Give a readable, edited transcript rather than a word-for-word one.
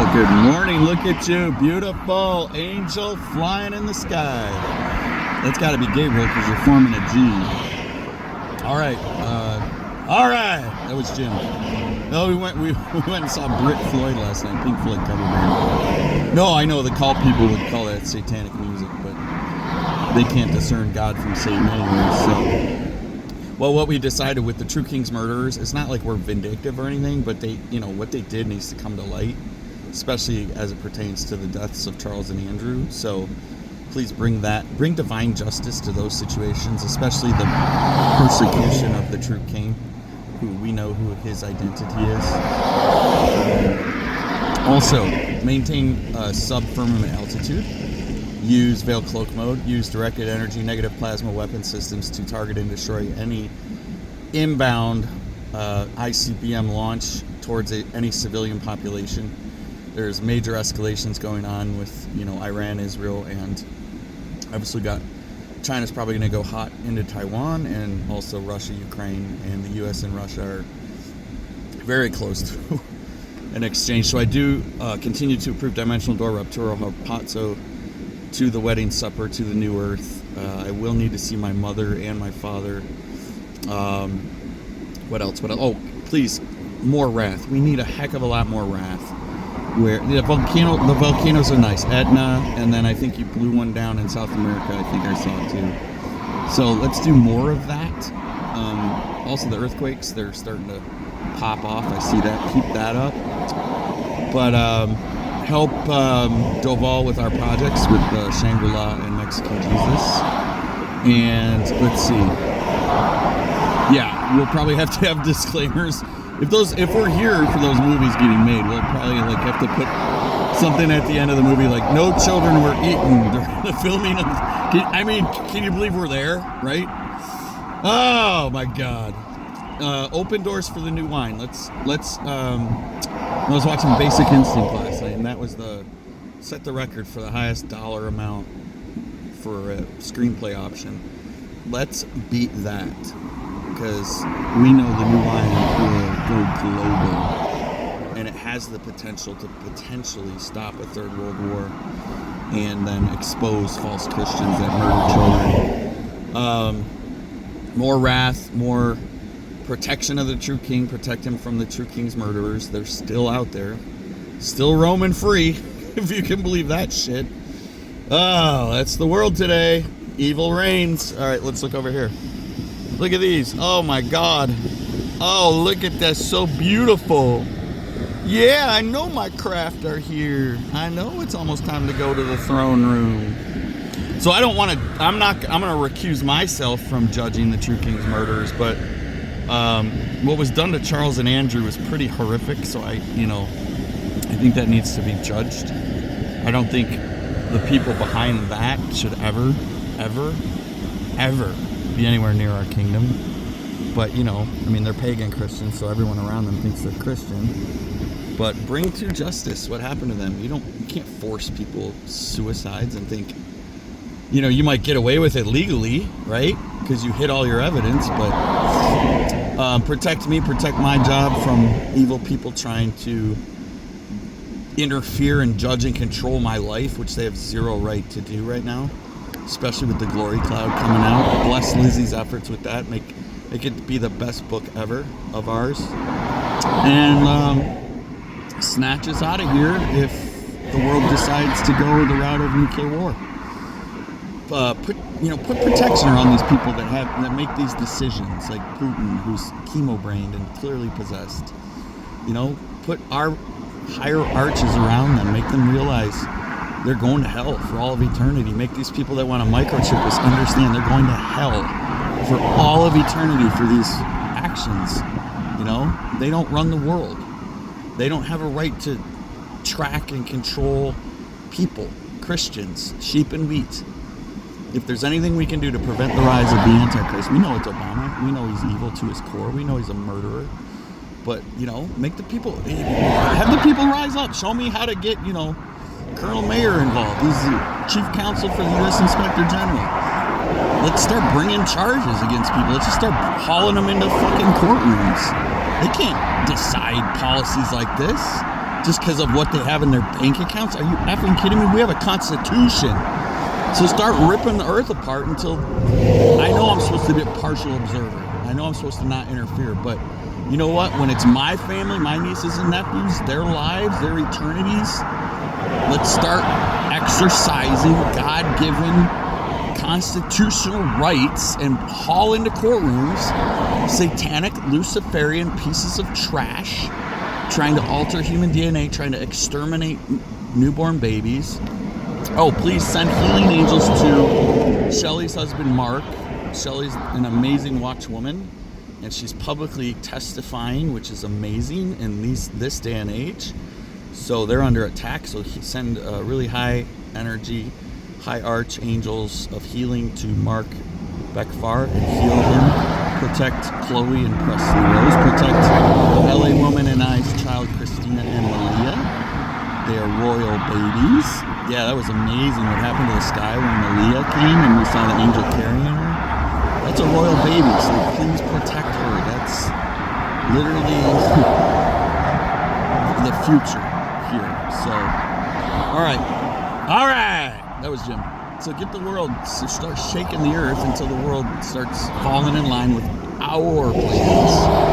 Well, good morning. Look at you. Beautiful angel flying in the sky. That's got to be Gabriel because you're forming a G. All right. That was Jim. No, we went and saw Brit Floyd last night. Pink Floyd cover band. No, I know the cult people would call that satanic music, but they can't discern God from Satan anyway. So, well, what we decided with the True King's murderers, it's not like we're vindictive or anything, but they, what they did needs to come to light, especially as it pertains to the deaths of Charles and Andrew. So please bring divine justice to those situations, especially the persecution of the True King, who we know who his identity is. Also, maintain sub-firmament altitude. Use Veil Cloak mode. Use directed energy negative plasma weapon systems to target and destroy any inbound ICBM launch towards any civilian population. There's major escalations going on with, Iran, Israel, and obviously got China's probably going to go hot into Taiwan, and also Russia, Ukraine, and the U.S. and Russia are very close to an exchange. So I do continue to approve Dimensional Door Rapturo Hapazzo to the wedding supper to the new earth. I will need to see my mother and my father. What else? Oh, please, more wrath. We need a heck of a lot more wrath. Where the volcanoes are nice, Etna, and then I think you blew one down in South America. I think I saw it too. So let's do more of that. Also, the earthquakes, they're starting to pop off. I see that. Keep that up. But help Doval with our projects with Shangri-La and Mexican Jesus. And let's see. Yeah, we'll probably have to have disclaimers. If we're here for those movies getting made, we'll probably have to put something at the end of the movie like no children were eaten during the filming of. Can you believe we're there, right? Oh my God! Open doors for the new wine. Let's. I was watching Basic Instinct last night, and that was set the record for the highest dollar amount for a screenplay option. Let's beat that. Because we know the new wine will go global, and it has the potential to potentially stop a third world war and then expose false Christians that murder children. More wrath, more protection of the True King, protect him from the True King's murderers. They're still out there, still roaming free, if you can believe that shit. Oh, that's the world today. Evil reigns. All right, let's look over here. Look at these. Oh my God. Oh, look at that. So beautiful. Yeah, I know my craft are here. I know it's almost time to go to the throne room. So I'm going to recuse myself from judging the True King's murderers, but what was done to Charles and Andrew was pretty horrific. So I think that needs to be judged. I don't think the people behind that should ever be anywhere near our kingdom. But they're pagan Christians, so everyone around them thinks they're Christian. But bring to justice what happened to them. You can't force people suicides and think you might get away with it legally, right? Because you hid all your evidence. But protect me, protect my job from evil people trying to interfere and judge and control my life, which they have zero right to do right now. Especially with the Glory Cloud coming out. Bless Lizzie's efforts with that. Make it be the best book ever of ours. And snatch us out of here if the world decides to go the route of nuclear war. Put protection around these people that make these decisions, like Putin, who's chemo-brained and clearly possessed. Put our higher arches around them. Make them realize they're going to hell for all of eternity. Make these people that want to microchip us understand they're going to hell for all of eternity for these actions. They don't run the world. They don't have a right to track and control people, Christians, sheep and wheat. If there's anything we can do to prevent the rise of the Antichrist, we know it's Obama. We know he's evil to his core. We know he's a murderer. But, make the people, have the people rise up. Show me how to get, Colonel Mayer involved. He's the chief counsel for the U.S. Inspector General. Let's start bringing charges against people. Let's just start hauling them into fucking courtrooms. They can't decide policies like this. just because of what they have in their bank accounts? Are you effing kidding me? We have a constitution. So start ripping the earth apart until... I know I'm supposed to be a partial observer. I know I'm supposed to not interfere, but you know what? When it's my family, my nieces and nephews, their lives, their eternities, let's start exercising God-given constitutional rights and haul into courtrooms satanic Luciferian pieces of trash trying to alter human DNA, trying to exterminate newborn babies. Oh, please send healing angels to Shelly's husband, Mark. Shelly's an amazing watchwoman, and she's publicly testifying, which is amazing in this day and age. So they're under attack. So send really high energy, high archangels of healing to Mark Beckfar and heal him. Protect Chloe and Presley Rose. Protect the LA woman and I's child, Christina and Malia. They are royal babies. Yeah, that was amazing what happened to the sky when Malia came and we saw the angel carrying her. That's a royal baby, so please protect her. That's literally the future here. So, all right. That was Jim. So get the world, start shaking the earth until the world starts falling in line with our plans.